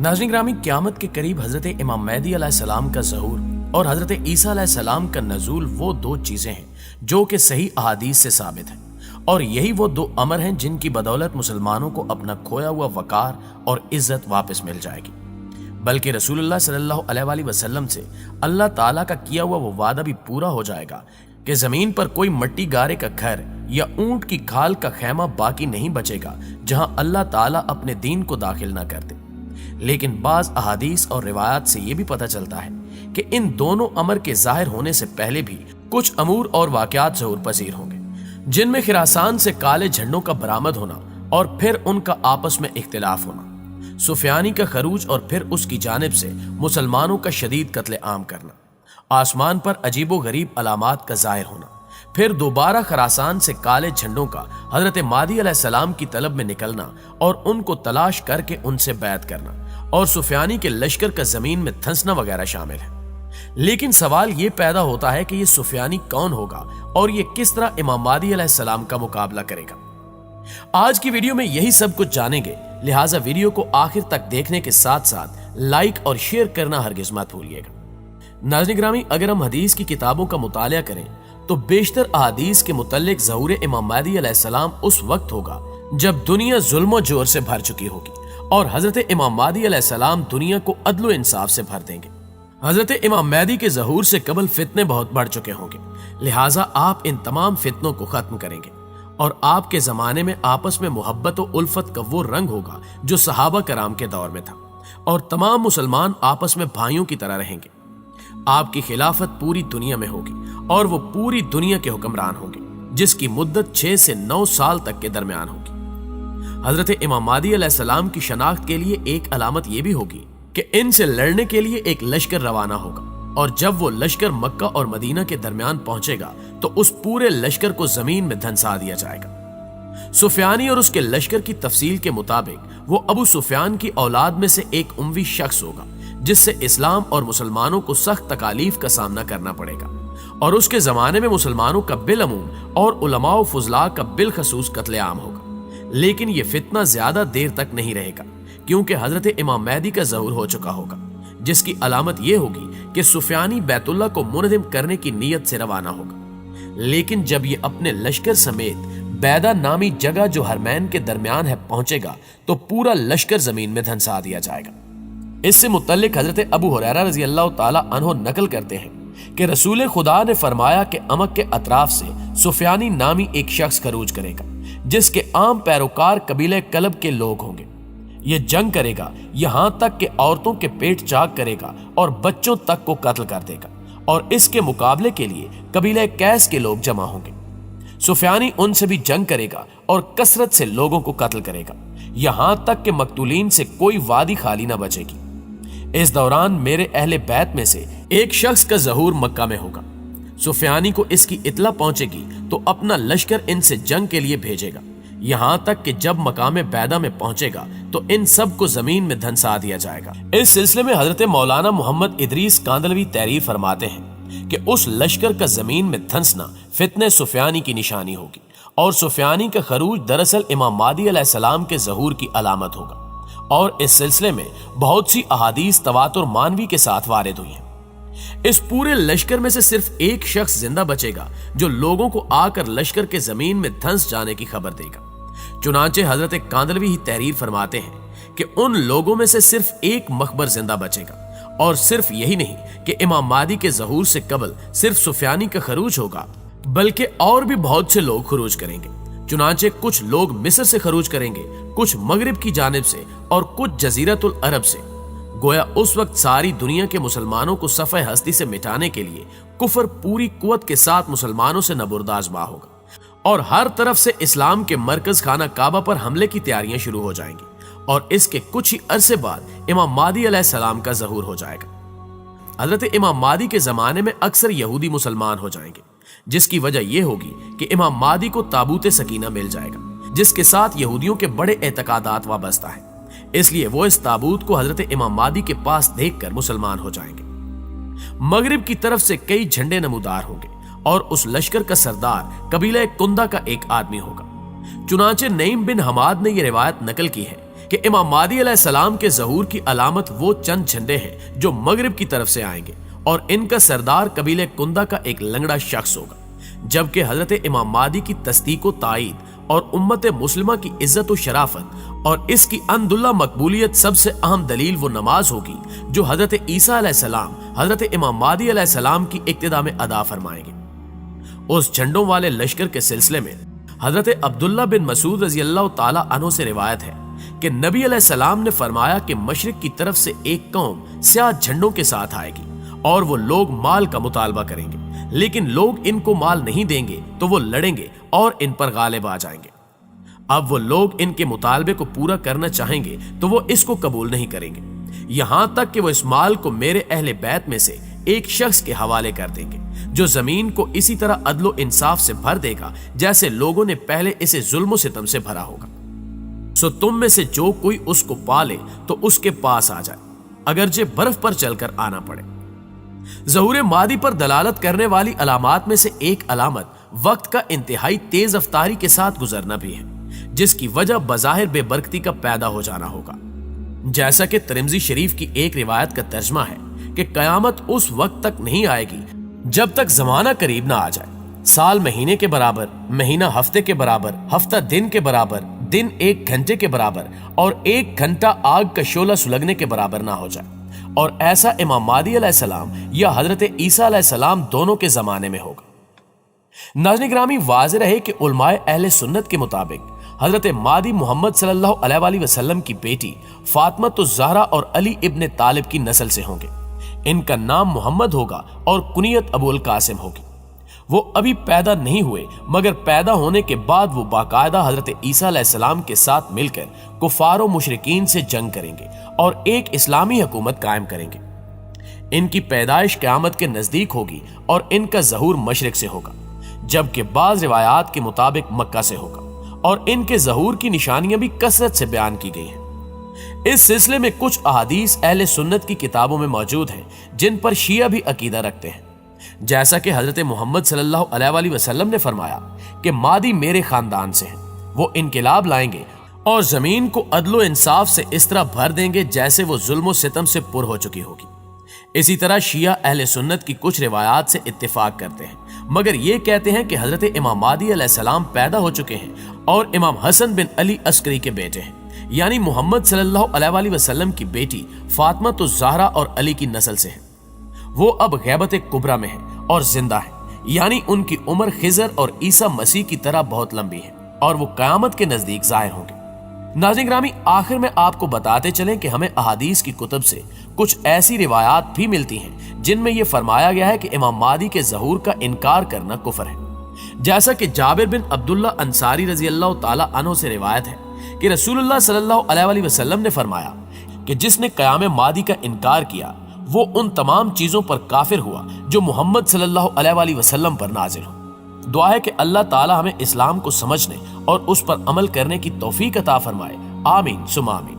नाज़रीन ग्रामी, क़यामत के करीब हजरत इमाम मेहदी अलैहिस्सलाम का ज़हूर और हजरत ईसा अलैहिस्सलाम का नज़ूल वो दो चीजें हैं जो कि सही अहादीस से साबित है, और यही वो दो अमर हैं जिनकी बदौलत मुसलमानों को अपना खोया हुआ वकार और इज्जत वापस मिल जाएगी। बल्कि रसूलुल्लाह सल्लल्लाहु अलैहि वसल्लम से अल्लाह ताला का किया हुआ वो वादा भी पूरा हो जाएगा कि जमीन पर कोई मट्टी गारे का घर या ऊंट की खाल का खैमा बाकी नहीं बचेगा जहां अल्लाह ताला अपने दीन को दाखिल ना कर दे। लेकिन बाज अहादीस और रिवायात से यह भी पता चलता है कि इन दोनों अमर के जाहिर होने से पहले भी कुछ अमूर और वाकयात ज़हूर पजीर होंगे, जिनमें खिरासान से काले झंडों का बरामद होना और फिर उनका आपस में इख्तिलाफ होना, सुफियानी का खरूज और फिर उसकी जानिब से मुसलमानों का शदीद कत्ले आम करना, आसमान पर अजीबो गरीब अलामात का जाहिर होना, फिर दोबारा खरासान से काले झंडों का हजरत मादी अलैहिस्सलाम की तलब में निकलना और उनको तलाश करके उनसे बैत करना, और सुफियानी के लश्कर का जमीन में धंसना वगैरह शामिल है। लेकिन सवाल ये पैदा होता है कि ये सुफियानी कौन होगा और ये किस तरह इमाम मादी अलैहिस्सलाम का मुकाबला करेगा। आज की वीडियो में यही सब कुछ जानेंगे, लिहाजा वीडियो को आखिर तक देखने के साथ साथ लाइक और शेयर करना हरगिज मत भूलिएगा। नाज़रीन ग्रामी, अगर हम हदीस की किताबों का मुतालिया करें तो बेशतर अहादीस के मुतल्लिक ज़हूर इमाम महदी अलैहिस्सलाम उस वक्त होगा जब दुनिया जुल्म जोर से भर चुकी होगी और हजरत इमाम महदी अलैहिस्सलाम दुनिया को अदल इंसाफ से भर देंगे। हजरत इमाम महदी के ज़हूर से कबल फितने बहुत बढ़ चुके होंगे, लिहाजा आप इन तमाम फितनों को खत्म करेंगे और आपके जमाने में आपस में मोहब्बत और उल्फत का वो रंग होगा जो सहाबा कराम के दौर में था, और तमाम मुसलमान आपस में भाइयों की तरह रहेंगे। आपकी खिलाफत पूरी दुनिया में होगी और वो पूरी दुनिया के हुक्मरान होंगे, जिसकी मुद्दत 6 से 9 साल तक के दरमियान होगी। हजरत इमाम महदी अलैहिस्सलाम की शनाख्त के लिए एक अलामत यह भी होगी कि इनसे लड़ने के लिए एक लश्कर रवाना होगा, और जब वो लश्कर मक्का और मदीना के दरमियान पहुंचेगा तो उस पूरे लश्कर को जमीन में धंसा दिया जाएगा। सुफियानी और उसके लश्कर की तफसील के मुताबिक वो अबू सुफियान की औलाद में से एक उम्वी शख्स होगा जिससे इस्लाम और मुसलमानों को सख्त तकालीफ का सामना करना पड़ेगा, और उसके जमाने में मुसलमानों का बिलअमूम और उलमा व फुजला का बिलखसूस कत्लेआम होगा। लेकिन यह फितना ज्यादा देर तक नहीं रहेगा, क्योंकि हजरत इमाम महदी का ज़हूर हो चुका होगा, जिसकी अलामत यह होगी कि सुफियानी बैतुल्लाह को मुनहदिम करने की नीयत से रवाना होगा। लेकिन जब ये अपने लश्कर समेत बैदा नामी जगह जो हरमैन के दरमियान है पहुंचेगा तो पूरा लश्कर जमीन में धंसा दिया जाएगा। इससे मुतल्लिक हजरत अबू हुरैरा रज़ी अल्लाह ताला अन्हु नकल करते हैं कि रसूल खुदा ने फरमाया कि अमक के अतराफ से सुफियानी नामी एक शख्स खरूज करेगा, जिसके आम पैरोकार कबीले कलब के लोग होंगे। ये जंग करेगा, यहां तक कि औरतों के पेट चाक करेगा और बच्चों तक को कत्ल कर देगा, और इसके मुकाबले के लिए कबीले कैस के लोग जमा होंगे। सुफियानी उनसे भी जंग करेगा और कसरत से लोगों को कत्ल करेगा, यहां तक कि मकतूलीन से कोई वादी खाली ना बचेगी। इस दौरान मेरे अहले बैत में से एक शख्स का ज़हूर मक्का में होगा। सुफियानी को इसकी इतला पहुंचेगी तो अपना लश्कर इनसे जंग के लिए भेजेगा, यहां तक कि जब मकामे बैदा में पहुंचेगा तो इन सब को जमीन में धंसा दिया जाएगा। इस सिलसिले में हजरत मौलाना मोहम्मद इदरीस कांदलवी तहरीर फरमाते हैं कि उस लश्कर का जमीन में धंसना फितने सुफियानी की निशानी होगी, और सुफियानी का खरूज दरअसल इमाम महदी अलैहिस्सलाम के ज़हूर की अलामत होगा। और इस सिलसिले में बहुत सी अहादीस तवातुर मानवी के साथ वारिद हुई हैं। इस पूरे लश्कर में से सिर्फ एक शख्स जिंदा बचेगा जो लोगों को आकर लश्कर के जमीन में धंस जाने की खबर देगा। चुनांचे हजरत कांदलवी ही तहरीर फरमाते हैं कि उन लोगों में से सिर्फ एक मखबर जिंदा बचेगा, और सिर्फ यही नहीं कि इमाम महदी के ज़हूर से कबल सिर्फ सुफियानी का खरूज होगा, बल्कि और भी बहुत से लोग खरूज करेंगे। चुनांचे कुछ लोग मिस्र से खरूज करेंगे, कुछ मगरिब की जानिब से और कुछ जजीरतुल अरब से। गोया उस वक्त सारी दुनिया के मुसलमानों को सफ़े हस्ती से मिटाने के लिए कुफर पूरी कुव्वत के साथ मुसलमानों से नबुर्दाजमा होगा, और हर तरफ से इस्लाम के मरकज खाना काबा पर हमले की तैयारियां शुरू हो जाएंगी, और इसके कुछ ही अरसे बाद इमाम महदी अलैहिस्सलाम का ज़हूर हो जाएगा। हजरत इमाम महदी के जमाने में अक्सर यहूदी मुसलमान हो जाएंगे, जिसकी वजह यह होगी कि इमाम महदी को ताबूत सकीना मिल जाएगा, जिसके साथ यहूदियों के बड़े एतकादात वाबस्ता है। इसलिए वो इस ताबूत को हजरत इमाम महदी के पास देखकर मुसलमान हो जाएंगे। मगरिब की तरफ से कई झंडे नमूदार होंगे, और उस लश्कर का सरदार कबीला कुंदा का एक आदमी होगा। चुनांचे नईम बिन हमाद ने यह रिवायत नकल की है کہ امام مہدی علیہ السلام کے ظہور کی علامت وہ چند جھنڈے ہیں جو مغرب کی طرف سے آئیں گے اور ان کا سردار قبیلہ کندہ کا ایک لنگڑا شخص ہوگا، جبکہ حضرت امام مہدی کی تصدیق و تائید اور امت مسلمہ کی عزت و شرافت اور اس کی اندلہ مقبولیت سب سے اہم دلیل وہ نماز ہوگی جو حضرت عیسیٰ علیہ السلام حضرت امام مہدی علیہ السلام کی ابتدا میں ادا فرمائیں گے۔ اس جھنڈوں والے لشکر کے سلسلے میں حضرت عبداللہ بن مسعود رضی اللہ تعالی عنہ سے روایت ہے کہ نبی علیہ السلام نے فرمایا کہ مشرق کی طرف سے ایک قوم سیاہ جھنڈوں کے ساتھ آئے گی اور وہ لوگ مال کا مطالبہ کریں گے، لیکن لوگ ان کو مال نہیں دیں گے تو وہ لڑیں گے اور ان پر غالب آ جائیں گے۔ اب وہ لوگ ان کے مطالبے کو پورا کرنا چاہیں گے تو وہ اس کو قبول نہیں کریں گے، یہاں تک کہ وہ اس مال کو میرے اہل بیت میں سے ایک شخص کے حوالے کر دیں گے جو زمین کو اسی طرح عدل و انصاف سے بھر دے گا جیسے لوگوں نے پہلے اسے ظلم و ستم سے بھرا ہوگا۔ سو تم میں سے جو کوئی اس کو پالے تو اس کے پاس آ جائے، اگرچہ برف پر چل کر آنا پڑے۔ ظہور مہدی پر دلالت کرنے والی علامات میں سے ایک علامت وقت کا انتہائی تیز رفتاری کے ساتھ گزرنا بھی ہے، جس کی وجہ بظاہر بے برکتی کا پیدا ہو جانا ہوگا، جیسا کہ ترمذی شریف کی ایک روایت کا ترجمہ ہے کہ قیامت اس وقت تک نہیں آئے گی جب تک زمانہ قریب نہ آ جائے، سال مہینے کے برابر، مہینہ ہفتے کے برابر، ہفتہ دن کے برابر، دن ایک گھنٹے کے برابر اور ایک گھنٹہ آگ کا شعلہ سلگنے کے برابر نہ ہو جائے، اور ایسا امام مہدی علیہ السلام یا حضرت عیسیٰ علیہ السلام دونوں کے زمانے میں ہوگا۔ ناظرین گرامی، واضح رہے کہ علماء اہل سنت کے مطابق حضرت مہدی محمد صلی اللہ علیہ وآلہ وسلم کی بیٹی فاطمہ الزہرا اور علی ابن طالب کی نسل سے ہوں گے۔ ان کا نام محمد ہوگا اور کنیت ابو القاسم ہوگی۔ وہ ابھی پیدا نہیں ہوئے، مگر پیدا ہونے کے بعد وہ باقاعدہ حضرت عیسیٰ علیہ السلام کے ساتھ مل کر کفار و مشرکین سے جنگ کریں گے اور ایک اسلامی حکومت قائم کریں گے۔ ان کی پیدائش قیامت کے نزدیک ہوگی اور ان کا ظہور مشرق سے ہوگا، جبکہ بعض روایات کے مطابق مکہ سے ہوگا، اور ان کے ظہور کی نشانیاں بھی کثرت سے بیان کی گئی ہیں۔ اس سلسلے میں کچھ احادیث اہل سنت کی کتابوں میں موجود ہیں جن پر شیعہ بھی عقیدہ رکھتے ہیں، جیسا کہ حضرت محمد صلی اللہ علیہ وآلہ وسلم نے فرمایا کہ مہدی میرے خاندان سے ہیں، وہ انقلاب لائیں گے اور زمین کو عدل و انصاف سے اس طرح بھر دیں گے جیسے وہ ظلم و ستم سے پر ہو چکی ہوگی۔ اسی طرح شیعہ اہل سنت کی کچھ روایات سے اتفاق کرتے ہیں، مگر یہ کہتے ہیں کہ حضرت امام مہدی علیہ السلام پیدا ہو چکے ہیں اور امام حسن بن علی عسکری کے بیٹے ہیں، یعنی محمد صلی اللہ علیہ وآلہ وسلم کی بیٹی فاطمہ الزہرا اور علی کی نسل سے ہیں۔ وہ اب غیبت کبریٰ میں ہیں اور زندہ ہیں، یعنی ان کی عمر خضر اور عیسیٰ مسیح کی طرح بہت لمبی ہے اور وہ قیامت کے نزدیک ظاہر ہوں گے۔ ناظرین گرامی، آخر میں آپ کو بتاتے چلیں کہ ہمیں احادیث کی کتب سے کچھ ایسی روایات بھی ملتی ہیں جن میں یہ فرمایا گیا ہے کہ امام مہدی کے ظہور کا انکار کرنا کفر ہے، جیسا کہ جابر بن عبداللہ انصاری رضی اللہ تعالی عنہ سے روایت ہے کہ رسول اللہ صلی اللہ علیہ وآلہ وسلم نے فرمایا کہ جس نے قیام مہدی کا انکار کیا وہ ان تمام چیزوں پر کافر ہوا جو محمد صلی اللہ علیہ وآلہ وسلم پر نازل ہو۔ دعا ہے کہ اللہ تعالی ہمیں اسلام کو سمجھنے اور اس پر عمل کرنے کی توفیق عطا فرمائے، آمین ثم آمین۔